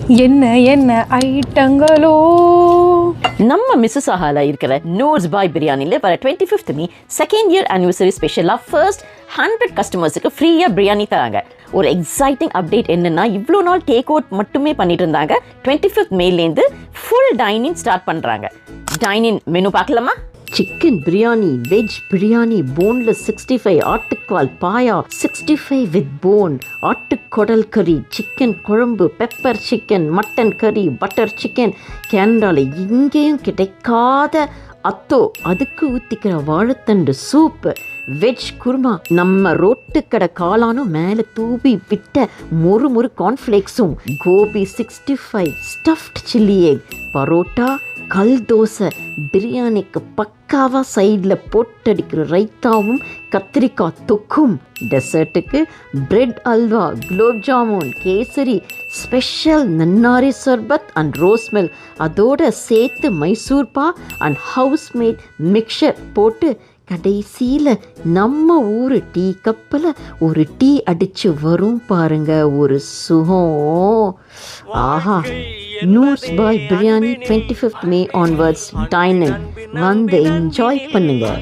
என்ன என்ன ஐட்டங்களோ. நம்ம மிஸ்ஸஸாகால இருக்கிற நூர்ஸ் பாய் பிரியாணியில் வர 25th May second year anniversary ஸ்பெஷலாக ஃபர்ஸ்ட் 100 கஸ்டமர்ஸுக்கு ஃப்ரீயாக பிரியாணி தராங்க. ஒரு எக்ஸைட்டிங் அப்டேட் என்னன்னா, இவ்வளோ நாள் டேக் அவுட் மட்டுமே பண்ணிட்டு இருந்தாங்க. 25th மேலேருந்து ஃபுல் டைனிங் ஸ்டார்ட் பண்ணுறாங்க. டைனிங் மெனு பார்க்கலாமா? Chicken biryani, veg biryani, boneless 65, ஆட்டுக்கால் பாயா 65 வித் போன், ஆட்டுக்குடல் கறி, சிக்கன் குழம்பு, பெப்பர் சிக்கன், மட்டன் கறி, பட்டர் சிக்கன், கேரளாவில் எங்கேயும் கிடைக்காத அத்தோ, அதுக்கு ஊற்றிக்கிற வாழைத்தண்டு சூப்பு, வெஜ் குருமா, நம்ம ரோட்டுக்கடை காளானும் மேலே தூவி விட்ட மொறு கார்ன்ஃப்ளேக்ஸும், gobi 65, stuffed chilli egg, parotta, kal dosa, பிரியாணிக்கு பக்காவாக சைடில் போட்டடிக்கிற ரைத்தாவும் கத்திரிக்காய் தொக்கும், டெசர்ட்டுக்கு bread halwa, gulab jamun, kesari, special nannari sharbat and rose milk, அதோட சேர்த்து மைசூர் பா அண்ட் ஹவுஸ்மேட் மிக்சர் போட்டு கடைசியில் நம்ம ஊர் டீ கப்பில் ஒரு டீ அடித்து வரும் பாருங்க, ஒரு சுகம். ஆஹா! Noor's Bhai biryani 25th May onwards dining வந்து என்ஜாய் பண்ணுங்க.